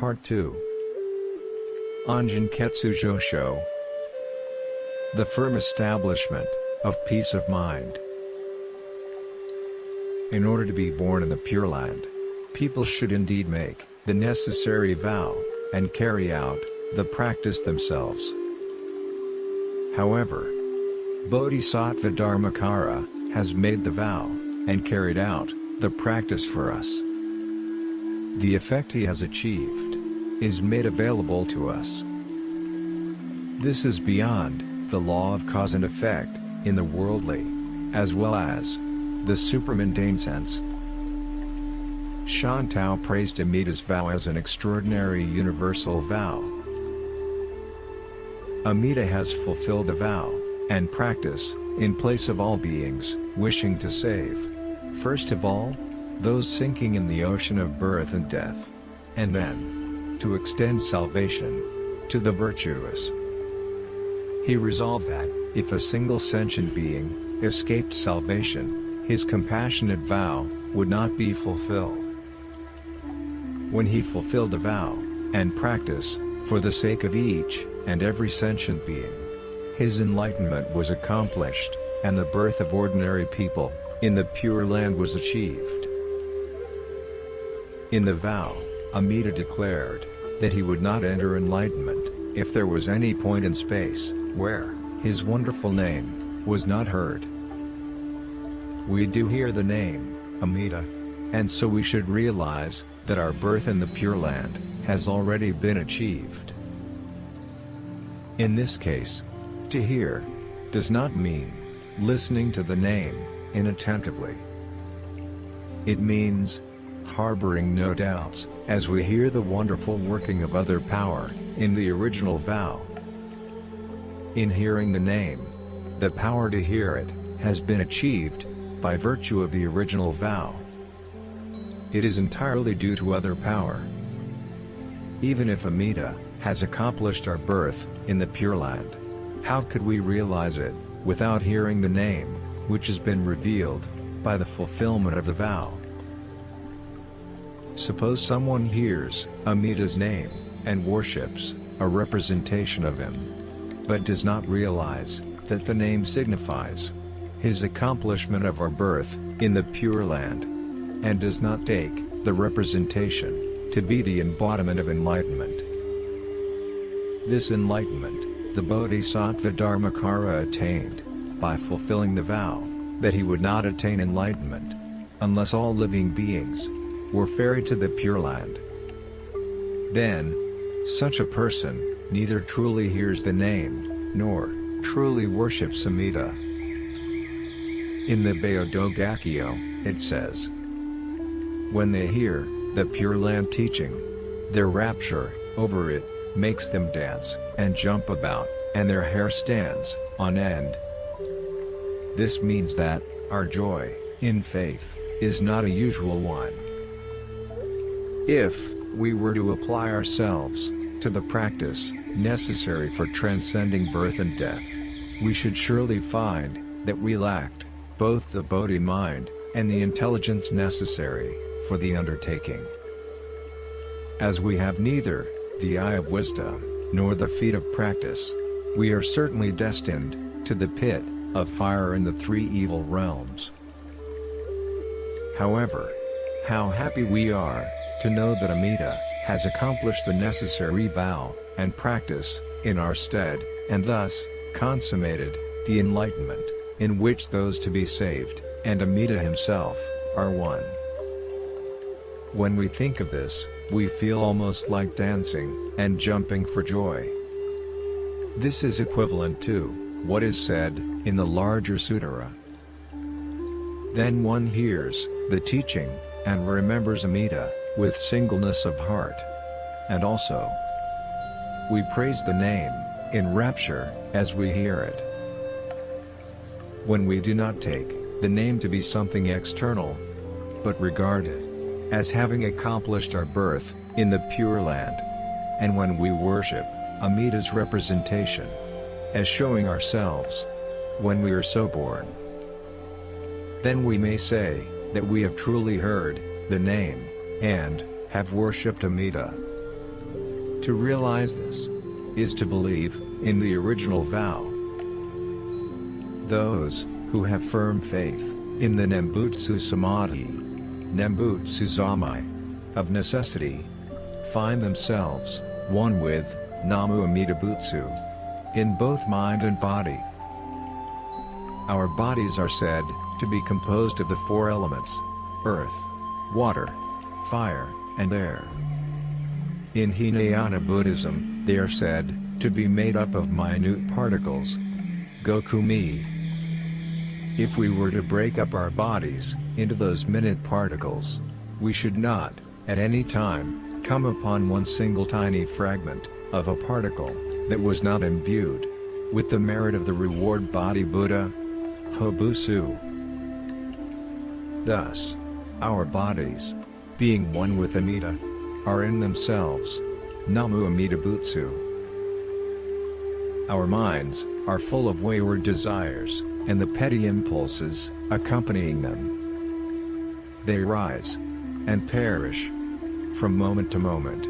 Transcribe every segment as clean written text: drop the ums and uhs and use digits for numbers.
Part 2. Anjin Ketsujo Sho. The firm establishment of peace of mind. In order to be born in the Pure Land, people should indeed make the necessary vow, and carry out the practice themselves. However, Bodhisattva Dharmakara has made the vow, and carried out the practice for us. The effect he has achieved is made available to us. This is beyond the law of cause and effect in the worldly, as well as the supramundane sense. Shantao praised Amida's vow as an extraordinary universal vow. Amida has fulfilled the vow and practice in place of all beings wishing to save, first of all, those sinking in the ocean of birth and death, and then to extend salvation to the virtuous. He resolved that, if a single sentient being escaped salvation, his compassionate vow would not be fulfilled. When he fulfilled the vow and practice for the sake of each and every sentient being, his enlightenment was accomplished, and the birth of ordinary people in the Pure Land was achieved. In the vow, Amida declared that he would not enter enlightenment if there was any point in space where his wonderful name was not heard. We do hear the name Amida, and so we should realize that our birth in the Pure Land has already been achieved. In this case, to hear does not mean listening to the name inattentively. It means harboring no doubts as we hear the wonderful working of other power in the original vow. In hearing the name, the power to hear it has been achieved by virtue of the original vow. It is entirely due to other power. Even if Amida has accomplished our birth in the Pure Land, how could we realize it without hearing the name, which has been revealed by the fulfillment of the vow? Suppose someone hears Amida's name and worships a representation of him, but does not realize that the name signifies his accomplishment of our birth in the Pure Land, and does not take the representation to be the embodiment of enlightenment. This enlightenment, the Bodhisattva Dharmakara attained by fulfilling the vow that he would not attain enlightenment unless all living beings were ferried to the Pure Land. Then, such a person neither truly hears the name nor truly worships Amida. In the Beodogakyo, it says, when they hear the Pure Land teaching, their rapture over it makes them dance and jump about, and their hair stands on end. This means that our joy in faith is not a usual one. If we were to apply ourselves to the practice necessary for transcending birth and death, we should surely find that we lacked both the Bodhi mind and the intelligence necessary for the undertaking. As we have neither the eye of wisdom nor the feet of practice, we are certainly destined to the pit of fire in the three evil realms. However, how happy we are to know that Amida has accomplished the necessary vow and practice in our stead, and thus consummated the enlightenment in which those to be saved and Amida himself are one. When we think of this, we feel almost like dancing and jumping for joy. This is equivalent to what is said in the larger sutara. Then one hears the teaching and remembers Amida with singleness of heart. And also, we praise the name in rapture as we hear it. When we do not take the name to be something external, but regard it as having accomplished our birth in the Pure Land, and when we worship Amida's representation as showing ourselves when we are so born, then we may say that we have truly heard the name and have worshipped Amida. To realize this is to believe in the original vow. Those who have firm faith in the Nembutsu Samadhi, Nembutsu Zamai, of necessity, find themselves one with Namu Amida Butsu in both mind and body. Our bodies are said to be composed of the four elements: earth, water, fire, and air. In Hinayana Buddhism, they are said to be made up of minute particles, gokumi. If we were to break up our bodies into those minute particles, we should not, at any time, come upon one single tiny fragment of a particle that was not imbued with the merit of the reward body Buddha, Hobusu. Thus, our bodies, being one with Amida, are in themselves Namu Amida Butsu. Our minds are full of wayward desires, and the petty impulses accompanying them. They rise and perish from moment to moment.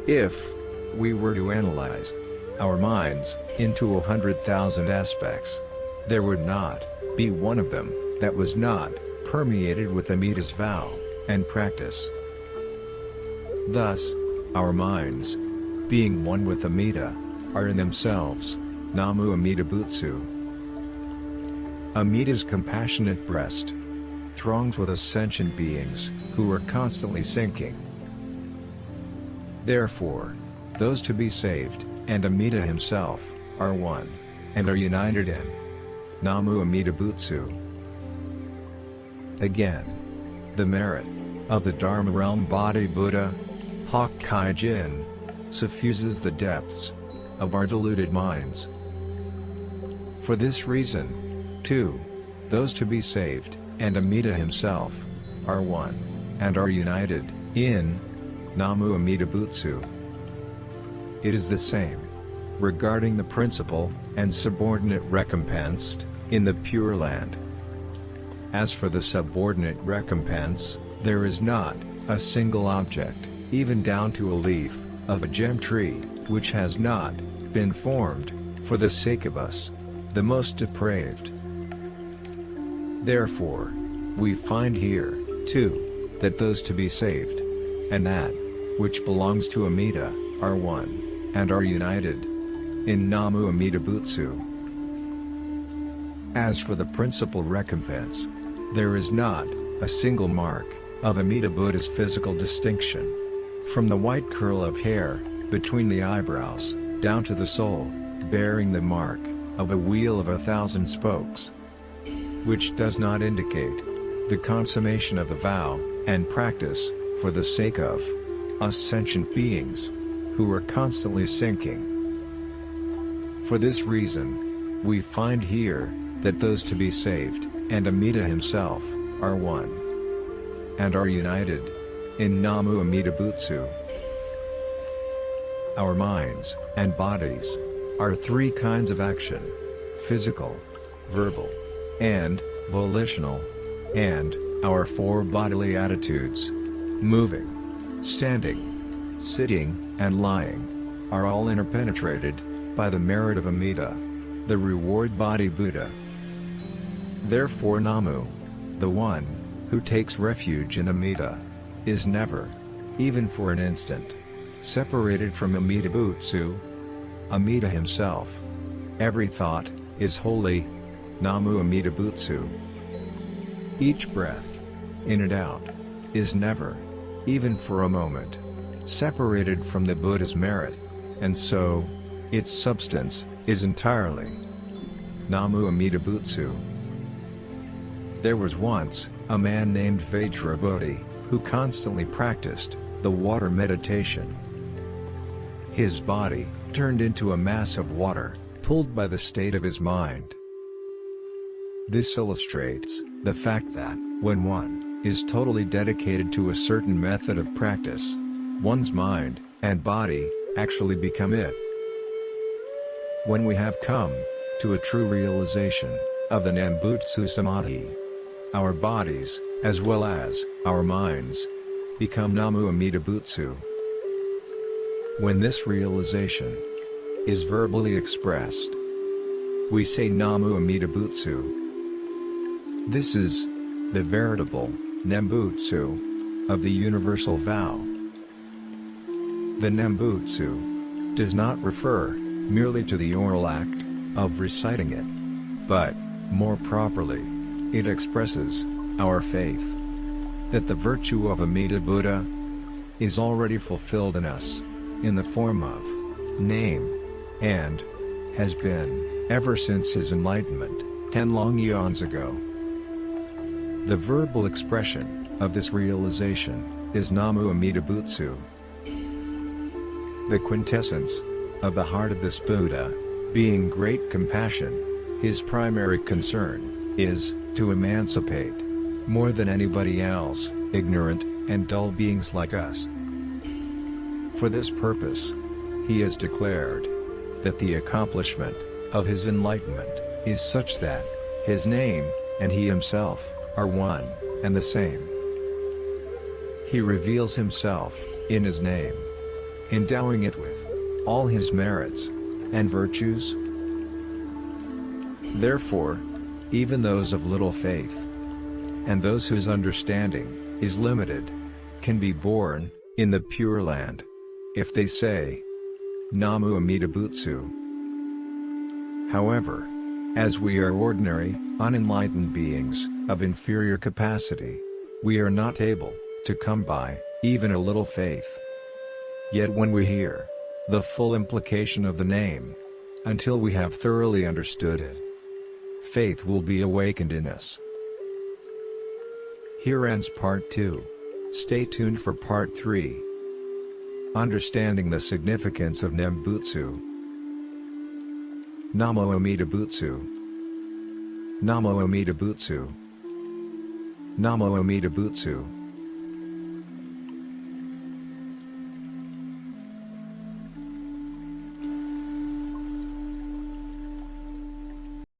If we were to analyze our minds into 100,000 aspects, there would not be one of them that was not permeated with Amida's vow and practice. Thus, our minds, being one with Amida, are in themselves Namu Amida Butsu. Amida's compassionate breast throngs with sentient beings who are constantly sinking. Therefore, those to be saved and Amida himself are one and are united in Namu Amida Butsu. Again, the merit of the Dharma realm body Buddha, Hokkaigen, suffuses the depths of our deluded minds. For this reason, too, those to be saved and Amida himself are one and are united in Namu Amida Butsu. It is the same regarding the principal and subordinate recompensed in the Pure Land. As for the subordinate recompense, there is not a single object, even down to a leaf of a gem tree, which has not been formed for the sake of us, the most depraved. Therefore, we find here, too, that those to be saved and that which belongs to Amida are one and are united in Namu Amida Butsu. As for the principal recompense, there is not a single mark of Amida Buddha's physical distinction, from the white curl of hair between the eyebrows down to the sole, bearing the mark of a wheel of 1,000 spokes, which does not indicate the consummation of the vow and practice for the sake of sentient beings who are constantly sinking. For this reason, we find here that those to be saved and Amida himself are one and are united in Namu Amida Butsu. Our minds and bodies are three kinds of action: physical, verbal, and volitional, and our four bodily attitudes, moving, standing, sitting, and lying, are all interpenetrated by the merit of Amida, the reward body Buddha. Therefore Namu, the one who takes refuge in Amida, is never, even for an instant, separated from Amida Butsu, Amida himself. Every thought is wholly Namu Amida Butsu. Each breath, in and out, is never, even for a moment, separated from the Buddha's merit, and so, its substance is entirely Namu Amida Butsu. There was once a man named Vajrabodhi, who constantly practiced the water meditation. His body turned into a mass of water, pulled by the state of his mind. This illustrates the fact that, when one is totally dedicated to a certain method of practice, one's mind and body actually become it. When we have come to a true realization of the Nembutsu Samadhi, our bodies, as well as our minds, become Namu Amida Butsu. When this realization is verbally expressed, we say Namu Amida Butsu. This is the veritable Nembutsu of the universal vow. The Nembutsu does not refer merely to the oral act of reciting it, but, more properly, it expresses our faith that the virtue of Amida Buddha is already fulfilled in us, in the form of name, and has been, ever since his enlightenment, 10 long eons ago. The verbal expression of this realization is Namu Amida Butsu. The quintessence of the heart of this Buddha, being great compassion, his primary concern is to emancipate, more than anybody else, ignorant and dull beings like us. For this purpose, he has declared that the accomplishment of his enlightenment is such that his name and he himself are one and the same. He reveals himself in his name, endowing it with all his merits and virtues. Therefore, even those of little faith and those whose understanding is limited can be born in the Pure Land if they say Namu Amida Butsu. However, as we are ordinary, unenlightened beings of inferior capacity, we are not able to come by even a little faith. Yet when we hear the full implication of the name, until we have thoroughly understood it, faith will be awakened in us. Here ends Part 2. Stay tuned for Part 3. Understanding the significance of Nembutsu. Namu Amida Butsu. Namu Amida Butsu. Namu Amida Butsu.